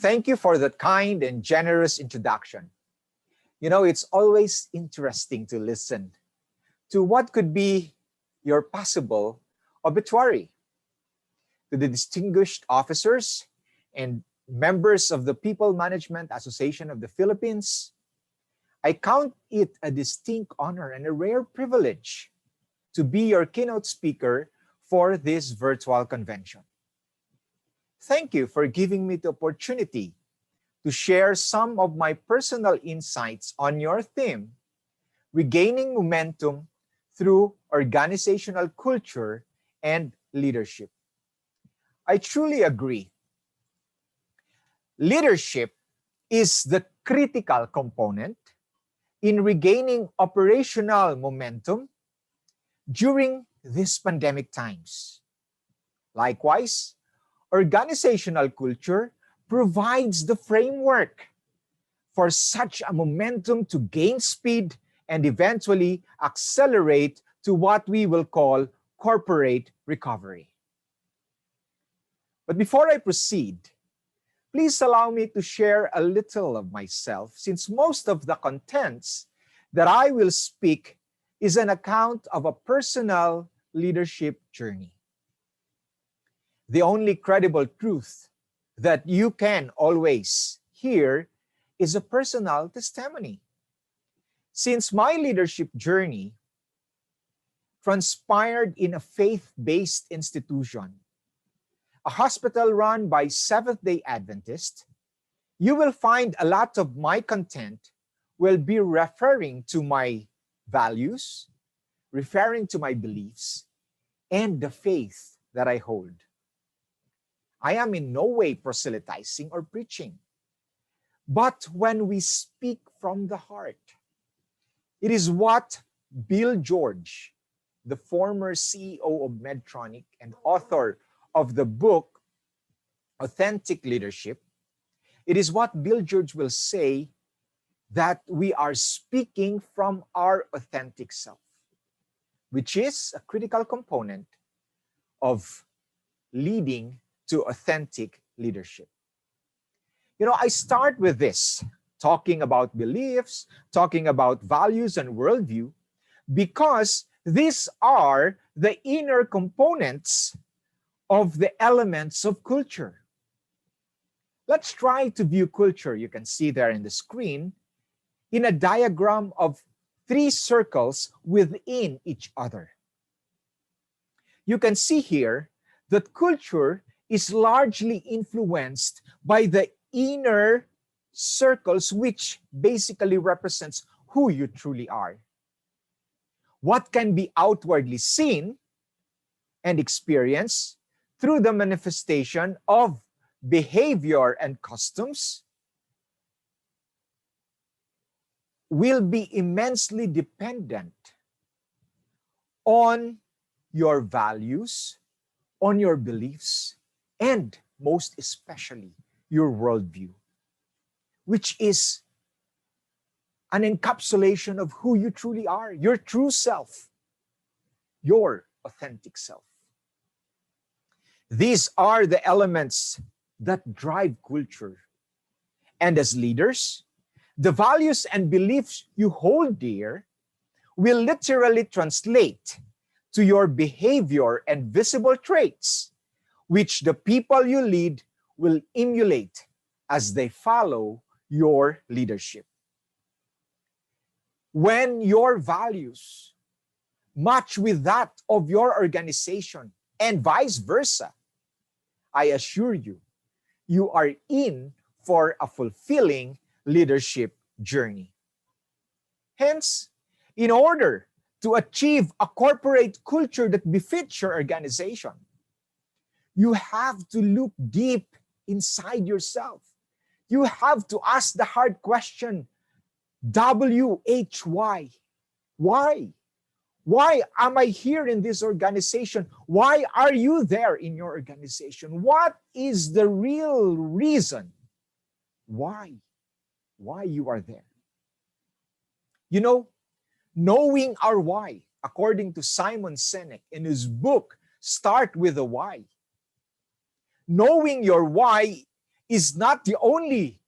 Thank you for that kind and generous introduction. You know, it's always interesting to listen to what could be your possible obituary. To the distinguished officers and members of the People Management Association of the Philippines, I count it a distinct honor and a rare privilege to be your keynote speaker for this virtual convention. Thank you for giving me the opportunity to share some of my personal insights on your theme, regaining momentum through organizational culture and leadership. I truly agree. Leadership is the critical component in regaining operational momentum during these pandemic times. Likewise, organizational culture provides the framework for such a momentum to gain speed and eventually accelerate to what we will call corporate recovery. But before I proceed, please allow me to share a little of myself, since most of the contents that I will speak is an account of a personal leadership journey. The only credible truth that you can always hear is a personal testimony. Since my leadership journey transpired in a faith-based institution, a hospital run by Seventh-day Adventists, you will find a lot of my content will be referring to my values, referring to my beliefs, and the faith that I hold. I am in no way proselytizing or preaching. But when we speak from the heart, it is what Bill George, the former CEO of Medtronic and author of the book Authentic Leadership, it is what Bill George will say, that we are speaking from our authentic self, which is a critical component of leading to authentic leadership. You know, I start with this, talking about beliefs, talking about values and worldview, because these are the inner components of the elements of culture. Let's try to view culture, you can see there in the screen, in a diagram of 3 circles within each other. You can see here that culture is largely influenced by the inner circles, which basically represents who you truly are. What can be outwardly seen and experienced through the manifestation of behavior and customs will be immensely dependent on your values, on your beliefs, and most especially your worldview, which is an encapsulation of who you truly are, your true self, your authentic self. These are the elements that drive culture. And as leaders, the values and beliefs you hold dear will literally translate to your behavior and visible traits, which the people you lead will emulate as they follow your leadership. When your values match with that of your organization and vice versa, I assure you, you are in for a fulfilling leadership journey. Hence, in order to achieve a corporate culture that befits your organization, you have to look deep inside yourself. You have to ask the hard question, WHY? Why? Why am I here in this organization? Why are you there in your organization? What is the real reason why you are there? You know, knowing our why, according to Simon Sinek in his book, Start with the Why. Knowing your why is not the only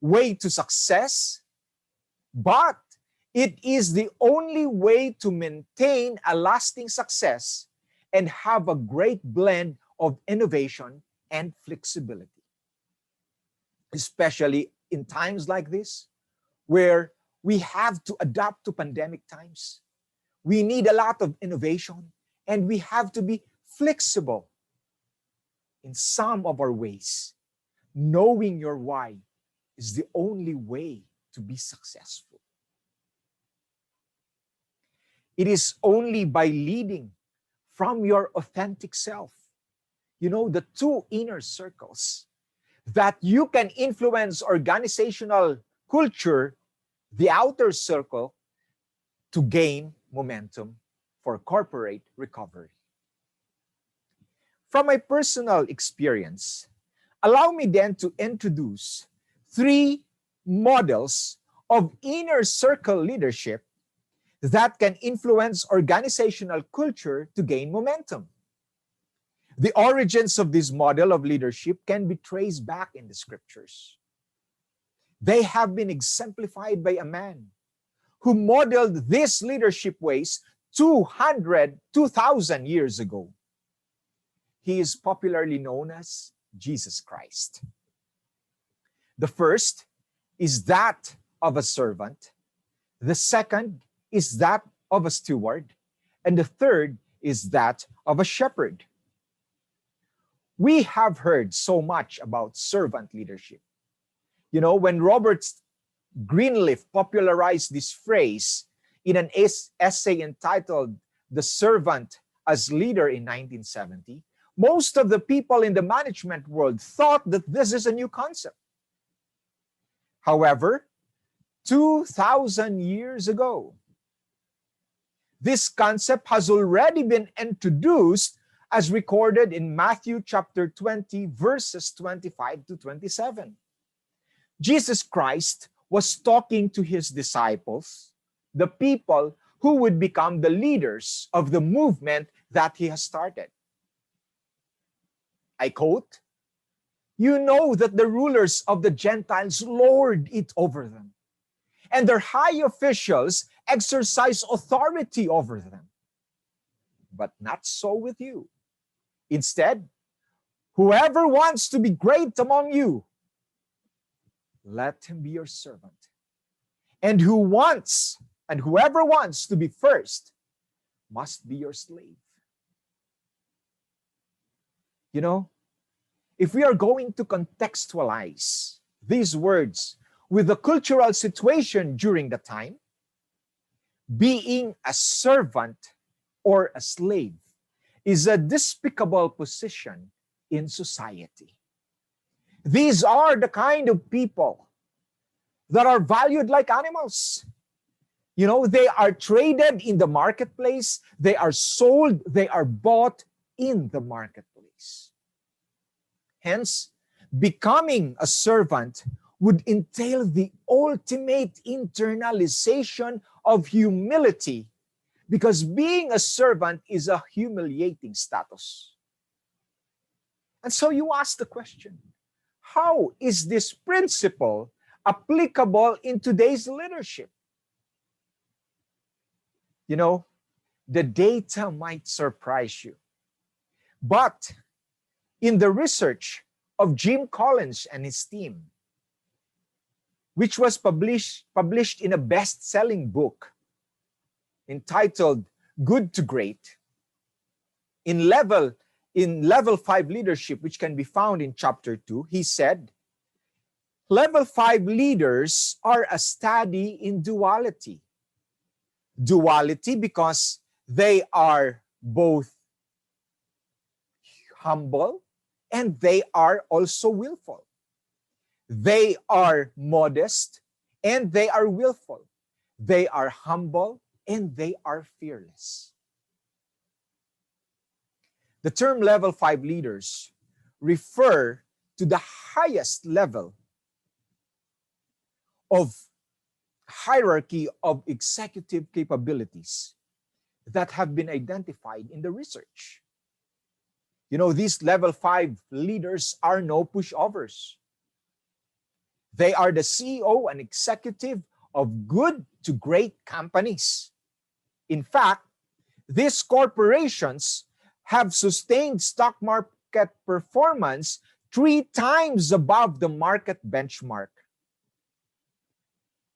way to success, but it is the only way to maintain a lasting success and have a great blend of innovation and flexibility. Especially in times like this, where we have to adapt to pandemic times. We need a lot of innovation, and we have to be flexible in some of our ways. Knowing your why is the only way to be successful. It is only by leading from your authentic self, the two inner circles, that you can influence organizational culture, the outer circle, to gain momentum for corporate recovery. From my personal experience, allow me then to introduce 3 models of inner circle leadership that can influence organizational culture to gain momentum. The origins of this model of leadership can be traced back in the scriptures. They have been exemplified by a man who modeled these leadership ways 2,000 years ago. He is popularly known as Jesus Christ. The first is that of a servant. The second is that of a steward. And the third is that of a shepherd. We have heard so much about servant leadership. When Robert Greenleaf popularized this phrase in an essay entitled "The Servant as Leader" in 1970, most of the people in the management world thought that this is a new concept. However, 2,000 years ago, this concept has already been introduced as recorded in Matthew chapter 20, verses 25 to 27. Jesus Christ was talking to his disciples, the people who would become the leaders of the movement that he has started. I quote, "You know that the rulers of the Gentiles lord it over them, and their high officials exercise authority over them. But not so with you. Instead, whoever wants to be great among you, let him be your servant. And whoever wants to be first must be your slave." If we are going to contextualize these words with the cultural situation during the time, being a servant or a slave is a despicable position in society. These are the kind of people that are valued like animals. They are traded in the marketplace, they are sold, they are bought in the marketplace. Hence, becoming a servant would entail the ultimate internalization of humility, because being a servant is a humiliating status. And so you ask the question, how is this principle applicable in today's leadership? The data might surprise you. But in the research of Jim Collins and his team, which was published in a best-selling book entitled Good to Great, in level 5 leadership, which can be found in chapter 2, he said, level 5 leaders are a study in duality. Duality because they are both humble and they are also willful. They are modest and they are willful. They are humble and they are fearless. The term level 5 leaders refer to the highest level of hierarchy of executive capabilities that have been identified in the research. These level 5 leaders are no pushovers. They are the CEO and executive of good to great companies. In fact, these corporations have sustained stock market performance 3 times above the market benchmark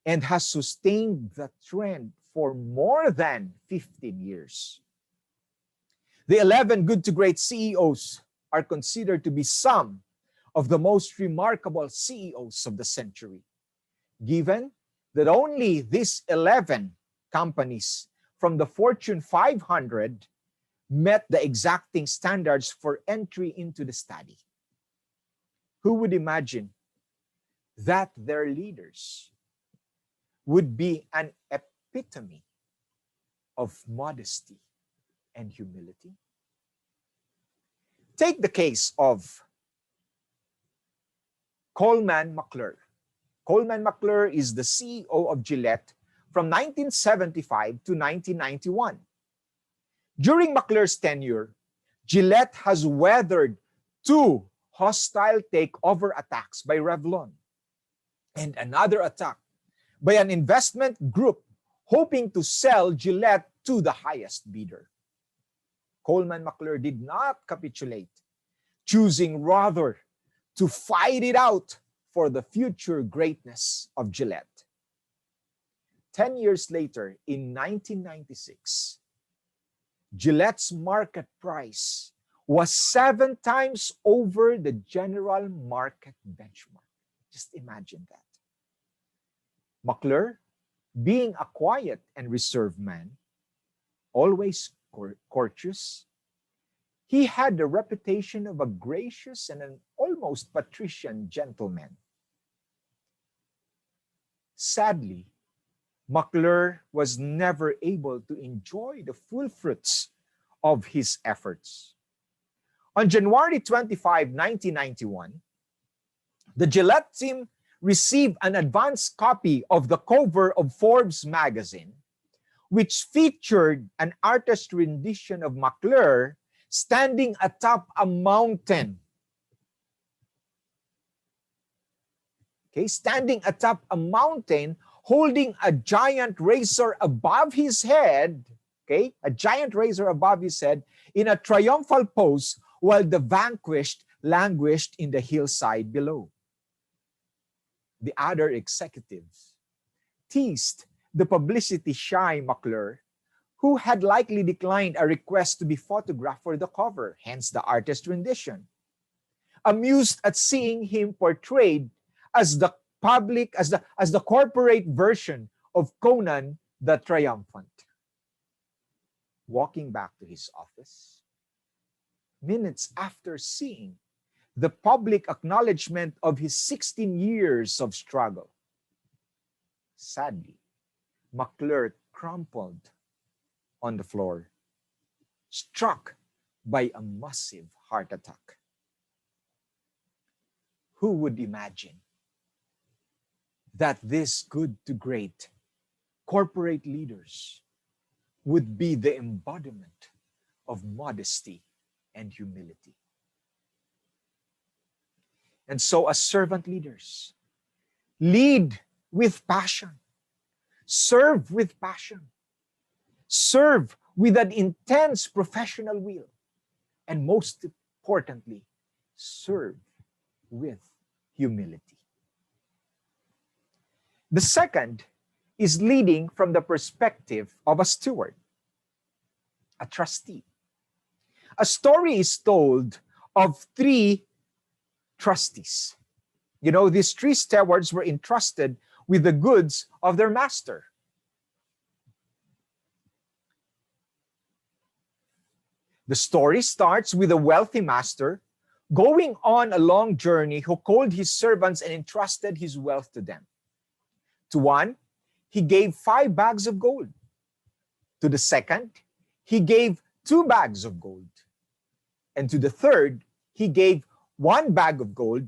and has sustained the trend for more than 15 years. The 11 good to great CEOs are considered to be some of the most remarkable CEOs of the century, given that only these 11 companies from the Fortune 500 met the exacting standards for entry into the study. Who would imagine that their leaders would be an epitome of modesty and humility? Take the case of Coleman McClure. Coleman McClure is the CEO of Gillette from 1975 to 1991. During McClure's tenure, Gillette has weathered 2 hostile takeover attacks by Revlon and another attack by an investment group hoping to sell Gillette to the highest bidder. Coleman McClure did not capitulate, choosing rather to fight it out for the future greatness of Gillette. 10 years later, in 1996, Gillette's market price was 7 times over the general market benchmark. Just imagine that. McClure, being a quiet and reserved man, always courteous, he had the reputation of a gracious and an almost patrician gentleman. Sadly, McClure was never able to enjoy the full fruits of his efforts. On January 25, 1991, the Gillette team received an advance copy of the cover of Forbes magazine, which featured an artist rendition of McClure standing atop a mountain. Okay, standing atop a mountain, holding a giant razor above his head, okay, a giant razor above his head in a triumphal pose while the vanquished languished in the hillside below. The other executives teased the publicity-shy McClure, who had likely declined a request to be photographed for the cover, hence the artist rendition, amused at seeing him portrayed as the corporate version of Conan the Triumphant. Walking back to his office, minutes after seeing the public acknowledgement of his 16 years of struggle, sadly, McClure crumpled on the floor, struck by a massive heart attack. Who would imagine that these good to great corporate leaders would be the embodiment of modesty and humility? And so, as servant leaders, lead with passion, serve with passion, serve with an intense professional will, and most importantly, serve with humility. The second is leading from the perspective of a steward, a trustee. A story is told of 3 trustees. You know, these 3 stewards were entrusted with the goods of their master. The story starts with a wealthy master going on a long journey who called his servants and entrusted his wealth to them. To one, he gave 5 bags of gold. To the second, he gave 2 bags of gold. And to the third, he gave 1 bag of gold,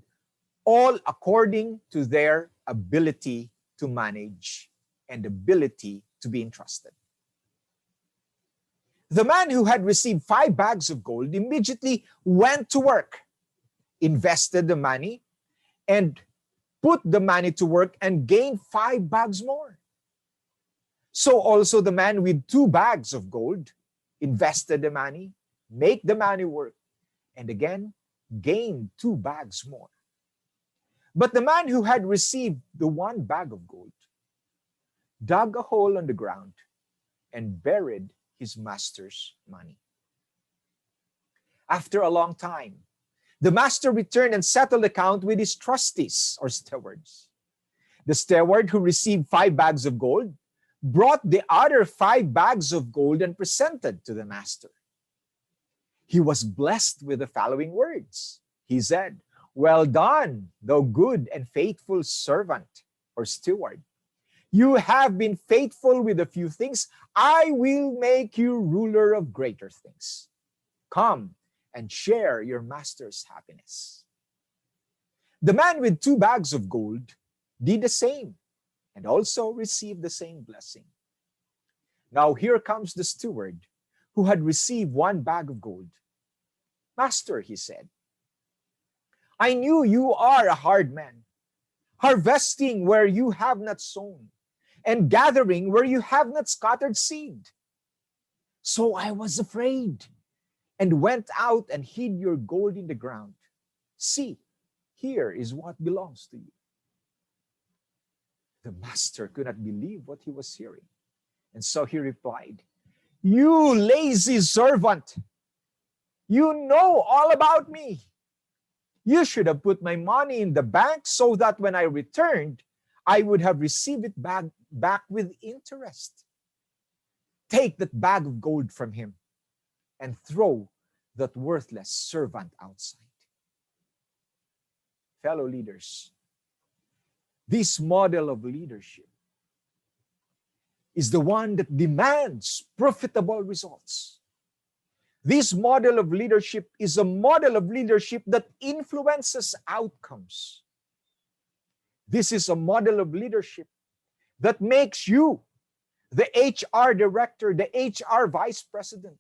all according to their ability to manage and ability to be entrusted. The man who had received 5 bags of gold immediately went to work, invested the money, and put the money to work and gained 5 bags more. So also the man with 2 bags of gold invested the money, make the money work, and again gained 2 bags more. But the man who had received the 1 bag of gold dug a hole on the ground and buried his master's money. After a long time, the master returned and settled the account with his trustees or stewards. The steward who received 5 bags of gold brought the other 5 bags of gold and presented to the master. He was blessed with the following words. He said, "Well done, thou good and faithful servant or steward. You have been faithful with a few things. I will make you ruler of greater things. Come and share your master's happiness." The man with 2 bags of gold did the same and also received the same blessing. Now here comes the steward who had received 1 bag of gold. "Master," he said, "I knew you are a hard man, harvesting where you have not sown, and gathering where you have not scattered seed. So I was afraid and went out and hid your gold in the ground. See, here is what belongs to you." The master could not believe what he was hearing, and so he replied, "You lazy servant! You know all about me. You should have put my money in the bank so that when I returned, I would have received it back with interest. Take that bag of gold from him and throw that worthless servant outside." Fellow leaders, this model of leadership is the one that demands profitable results. This model of leadership is a model of leadership that influences outcomes. This is a model of leadership that makes you, the HR director, the HR vice president,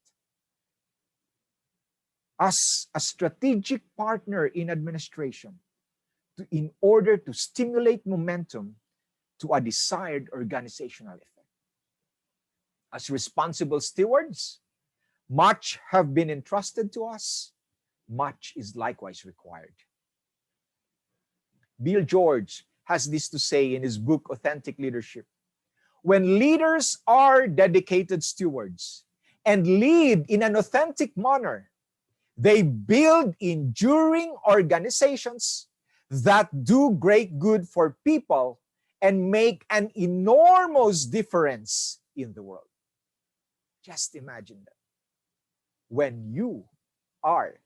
as a strategic partner in administration in order to stimulate momentum to a desired organizational effect. As responsible stewards, much have been entrusted to us, much is likewise required. Bill George has this to say in his book, Authentic Leadership. When leaders are dedicated stewards and lead in an authentic manner, they build enduring organizations that do great good for people and make an enormous difference in the world. Just imagine that. When you are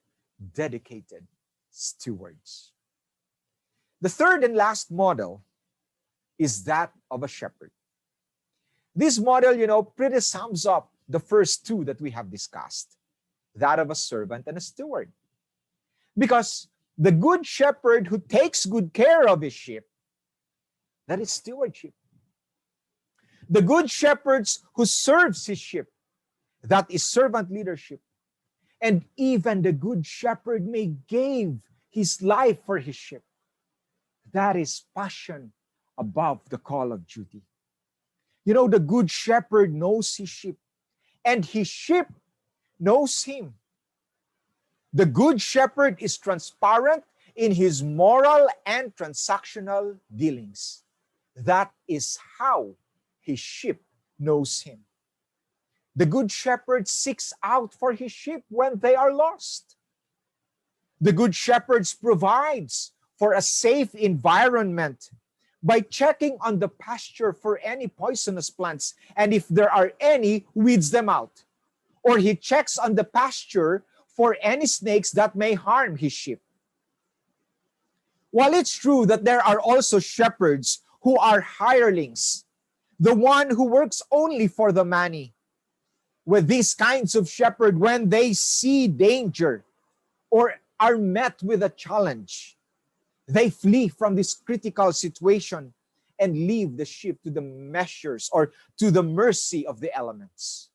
dedicated stewards. The third and last model is that of a shepherd. This model, pretty sums up the first 2 that we have discussed, that of a servant and a steward. Because the good shepherd who takes good care of his sheep, that is stewardship. The good shepherds who serves his sheep, that is servant leadership. And even the good shepherd may give his life for his sheep. That is passion above the call of duty. The good shepherd knows his sheep, and his sheep knows him. The good shepherd is transparent in his moral and transactional dealings. That is how his sheep knows him. The good shepherd seeks out for his sheep when they are lost. The good shepherd provides for a safe environment by checking on the pasture for any poisonous plants, and if there are any, weeds them out. Or he checks on the pasture for any snakes that may harm his sheep. While it's true that there are also shepherds who are hirelings, the one who works only for the money, with these kinds of shepherd, when they see danger or are met with a challenge, they flee from this critical situation and leave the sheep to the measures or to the mercy of the elements.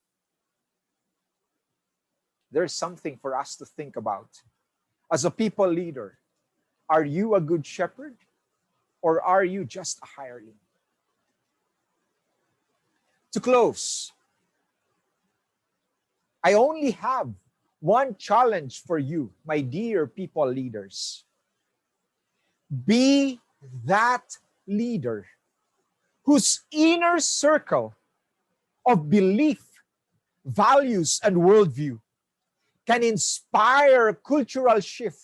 There's something for us to think about. As a people leader, are you a good shepherd Or are you just a hireling? To close, I only have one challenge for you, my dear people leaders. Be that leader whose inner circle of belief, values, and worldview can inspire a cultural shift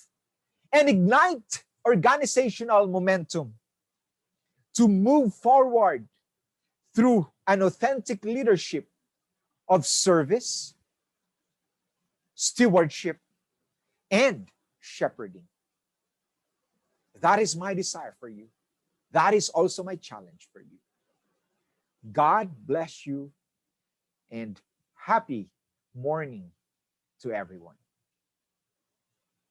and ignite organizational momentum to move forward through an authentic leadership of service, stewardship, and shepherding. That is my desire for you. That is also my challenge for you. God bless you and happy morning to everyone.